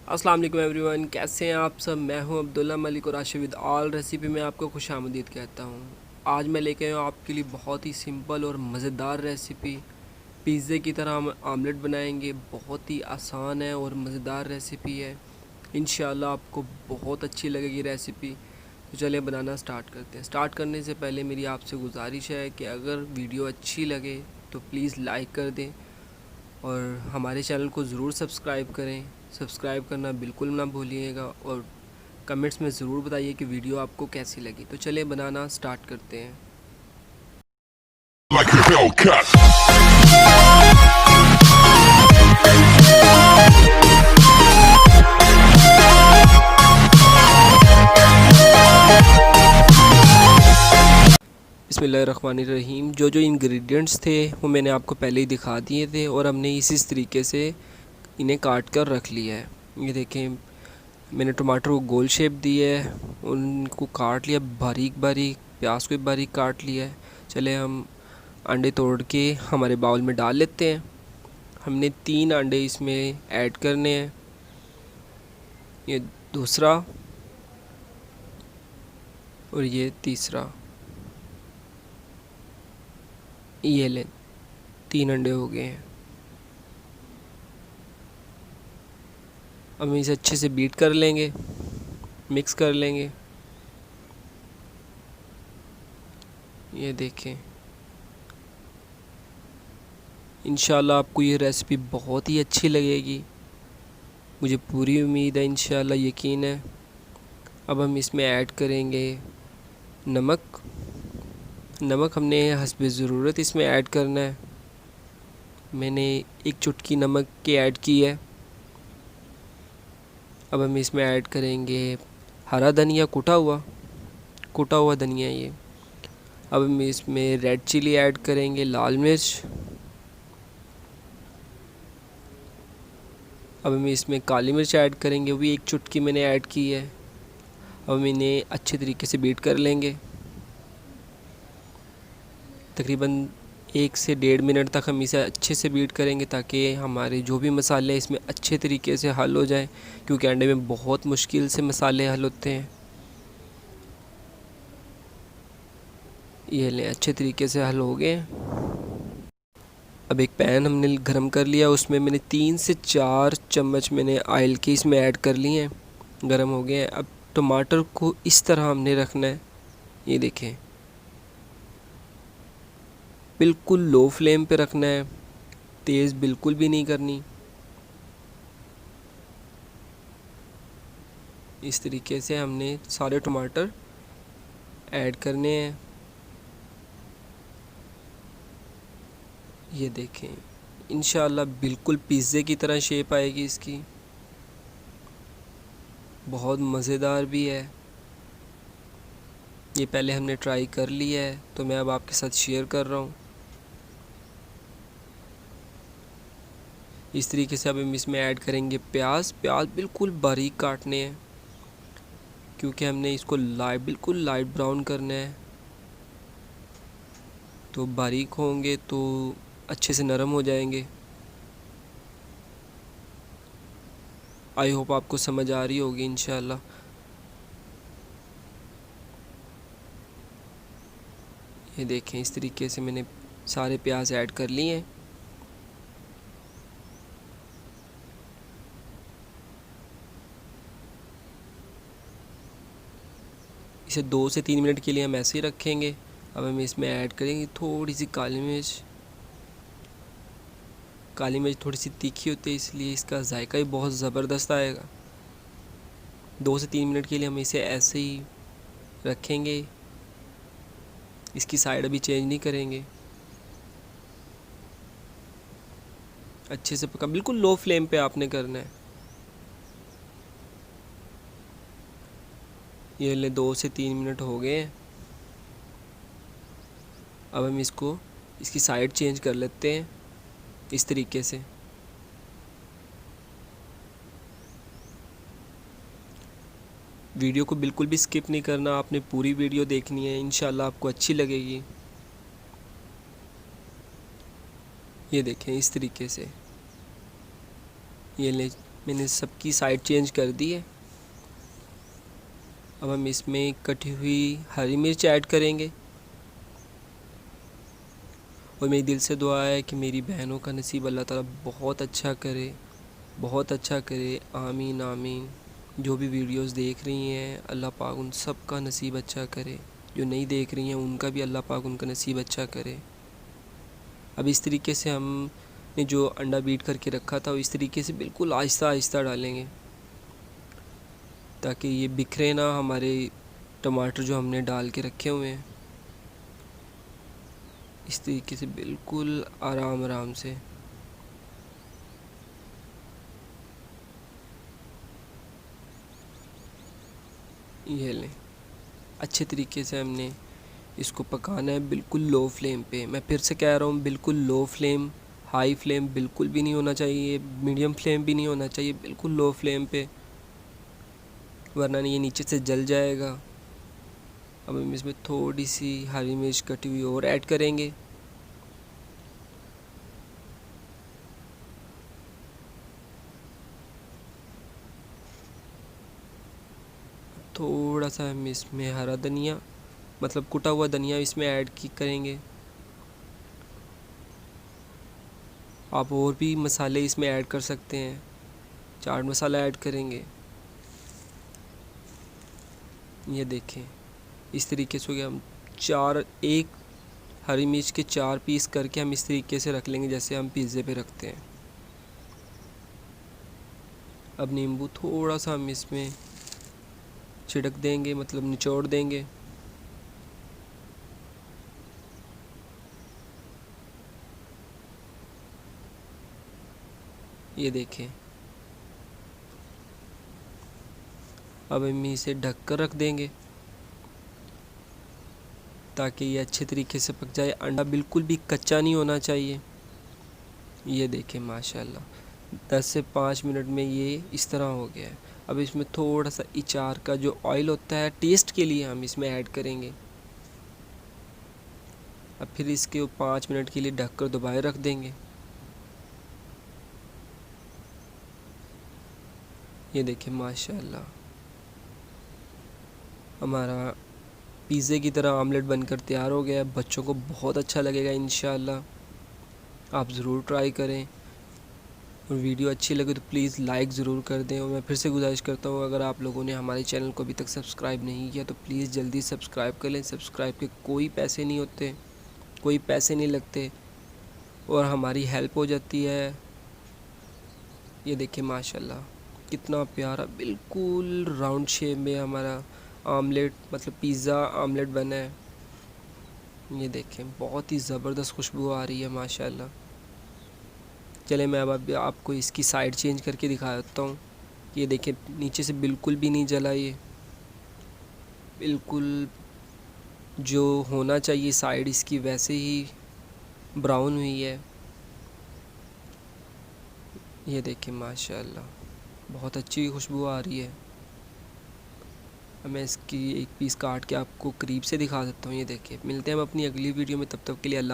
अस्सलाम वालेकुम एवरीवन, कैसे हैं आप सब। मैं हूं अब्दुल्ला मलिक और आशिफ विद ऑल रेसिपी में आपको खुशामदीद कहता हूं। आज मैं लेके आया हूं आपके लिए बहुत ही सिंपल और मज़ेदार रेसिपी। पिज़्ज़े की तरह हम आमलेट बनाएंगे। बहुत ही आसान है और मज़ेदार रेसिपी है। इंशाल्लाह आपको बहुत अच्छी लगेगी रेसिपी। तो चलिए बनाना स्टार्ट करते हैं। स्टार्ट करने से पहले मेरी आपसे गुजारिश है कि अगर वीडियो अच्छी लगे तो प्लीज़ लाइक कर दें और हमारे चैनल को ज़रूर सब्सक्राइब करें। सब्सक्राइब करना बिल्कुल ना भूलिएगा और कमेंट्स में ज़रूर बताइए कि वीडियो आपको कैसी लगी। तो चलिए बनाना स्टार्ट करते हैं। Like a Hellcat. बिस्मिल्लाहिर्रहमानिर्रहीम। जो जो इंग्रेडिएंट्स थे वो मैंने आपको पहले ही दिखा दिए थे और हमने इसी तरीके से इन्हें काट कर रख लिया है। ये देखें, मैंने टमाटर को गोल शेप दी है, उनको काट लिया बारीक बारीक, प्याज को भी बारीक काट लिया है। चले हम अंडे तोड़ के हमारे बाउल में डाल लेते हैं। हमने 3 अंडे इसमें ऐड करने हैं। ये दूसरा और ये तीसरा। ये लें, 3 अंडे हो गए हैं। अब हम इसे अच्छे से बीट कर लेंगे, मिक्स कर लेंगे। ये देखें, इंशाल्लाह आपको ये रेसिपी बहुत ही अच्छी लगेगी, मुझे पूरी उम्मीद है, इंशाल्लाह यकीन है। अब हम इसमें ऐड करेंगे नमक। नमक हमने हस्बे ज़रूरत इसमें ऐड करना है। मैंने 1 चुटकी नमक की ऐड की है। अब हम इसमें ऐड करेंगे हरा धनिया, कुटा हुआ धनिया ये। अब हम इसमें रेड चिली ऐड करेंगे, लाल मिर्च। अब हम इसमें काली मिर्च ऐड करेंगे, वो भी 1 चुटकी मैंने ऐड की है। अब हम इन्हें अच्छे तरीके से बीट कर लेंगे। तकरीबन 1 से 1.5 मिनट तक हम इसे अच्छे से बीट करेंगे ताकि हमारे जो भी मसाले हैं इसमें अच्छे तरीके से हल हो जाएं, क्योंकि अंडे में बहुत मुश्किल से मसाले हल होते हैं। ये लें, अच्छे तरीके से हल हो गए। अब एक पैन हमने गरम कर लिया, उसमें मैंने 3 से 4 चम्मच मैंने ऑयल के इसमें ऐड कर लिए हैं। गरम हो गए हैं। अब टमाटर को इस तरह हमने रखना है। ये देखें, बिल्कुल लो फ्लेम पे रखना है, तेज़ बिल्कुल भी नहीं करनी। इस तरीके से हमने सारे टमाटर ऐड करने हैं। ये देखें, इंशाल्लाह बिल्कुल पिज़्ज़े की तरह शेप आएगी इसकी। बहुत मज़ेदार भी है। ये पहले हमने ट्राई कर लिया है तो मैं अब आपके साथ शेयर कर रहा हूँ। इस तरीके से अब हम इसमें ऐड करेंगे प्याज बिल्कुल बारीक काटने हैं, क्योंकि हमने इसको बिल्कुल लाइट ब्राउन करना है। तो बारीक होंगे तो अच्छे से नरम हो जाएंगे। आई होप आपको समझ आ रही होगी इंशाल्लाह। ये देखें, इस तरीके से मैंने सारे प्याज ऐड कर लिए हैं। इसे 2 से 3 मिनट के लिए हम ऐसे ही रखेंगे। अब हम इसमें ऐड करेंगे थोड़ी सी काली मिर्च। काली मिर्च थोड़ी सी तीखी होती है, इसलिए इसका जायका ही बहुत ज़बरदस्त आएगा। 2 से 3 मिनट के लिए हम इसे ऐसे ही रखेंगे। इसकी साइड अभी चेंज नहीं करेंगे। अच्छे से पका, बिल्कुल लो फ्लेम पे आपने करना है। ये ले 2 से 3 मिनट हो गए हैं। अब हम इसकी साइड चेंज कर लेते हैं इस तरीके से। वीडियो को बिल्कुल भी स्किप नहीं करना, आपने पूरी वीडियो देखनी है, इंशाल्लाह आपको अच्छी लगेगी। ये देखें, इस तरीके से। ये ले, मैंने सबकी साइड चेंज कर दी है। अब हम इसमें कटी हुई हरी मिर्च ऐड करेंगे। और मेरी दिल से दुआ है कि मेरी बहनों का नसीब अल्लाह ताला बहुत अच्छा करे, बहुत अच्छा करे। आमीन आमीन। जो भी वीडियोस देख रही हैं अल्लाह पाक उन सब का नसीब अच्छा करे, जो नहीं देख रही हैं उनका भी अल्लाह पाक उनका नसीब अच्छा करे। अब इस तरीके से हमने जो अंडा बीट करके रखा था इस तरीके से बिल्कुल आहिस्ता आहिस्ता डालेंगे, ताकि ये बिखरे ना हमारे टमाटर जो हमने डाल के रखे हुए हैं। इस तरीके से बिल्कुल आराम आराम से। ये लें, अच्छे तरीके से हमने इसको पकाना है बिल्कुल लो फ्लेम पे। मैं फिर से कह रहा हूँ, बिल्कुल लो फ्लेम, हाई फ्लेम बिल्कुल भी नहीं होना चाहिए, मीडियम फ्लेम भी नहीं होना चाहिए, बिल्कुल लो फ्लेम पे, वरना ये नीचे से जल जाएगा। अब हम इसमें थोड़ी सी हरी मिर्च कटी हुई और ऐड करेंगे। थोड़ा सा हम इसमें हरा धनिया, मतलब कुटा हुआ धनिया इसमें ऐड करेंगे। आप और भी मसाले इसमें ऐड कर सकते हैं, चाट मसाला ऐड करेंगे। ये देखें, इस तरीके से हो गया। हम एक हरी मिर्च के 4 पीस करके हम इस तरीके से रख लेंगे जैसे हम पिज़्ज़े पे रखते हैं। अब नींबू थोड़ा सा हम इसमें छिड़क देंगे, मतलब निचोड़ देंगे। ये देखें। अब हम इसे ढक कर रख देंगे ताकि ये अच्छे तरीके से पक जाए। अंडा बिल्कुल भी कच्चा नहीं होना चाहिए। ये देखें माशाल्लाह 10 से 5 मिनट में ये इस तरह हो गया है। अब इसमें थोड़ा सा अचार का जो ऑयल होता है टेस्ट के लिए हम इसमें ऐड करेंगे। अब फिर इसके 5 मिनट के लिए ढक कर दोबारा रख देंगे। ये देखें माशाल्लाह हमारा पिज़्ज़े की तरह आमलेट बनकर तैयार हो गया है। बच्चों को बहुत अच्छा लगेगा इंशाल्लाह। आप ज़रूर ट्राई करें, और वीडियो अच्छी लगे तो प्लीज़ लाइक ज़रूर कर दें। और मैं फिर से गुजारिश करता हूँ, अगर आप लोगों ने हमारे चैनल को अभी तक सब्सक्राइब नहीं किया तो प्लीज़ जल्दी सब्सक्राइब कर लें। सब्सक्राइब के कोई पैसे नहीं होते, कोई पैसे नहीं लगते, और हमारी हेल्प हो जाती है। ये देखिए माशाल्लाह कितना प्यारा बिल्कुल राउंड शेप में हमारा आमलेट, मतलब पिज़्ज़ा आमलेट बना है। ये देखें बहुत ही ज़बरदस्त खुशबू आ रही है माशाल्लाह। चले मैं अब आपको इसकी साइड चेंज करके दिखा देता हूँ। ये देखें नीचे से बिल्कुल भी नहीं जला, ये बिल्कुल जो होना चाहिए साइड इसकी वैसे ही ब्राउन हुई है। ये देखें माशाल्लाह बहुत अच्छी खुशबू आ रही है। अब मैं इसकी एक पीस काट के आपको करीब से दिखा देता हूँ। ये देखिए, मिलते हैं हम अपनी अगली वीडियो में, तब तक के लिए अल्लाह।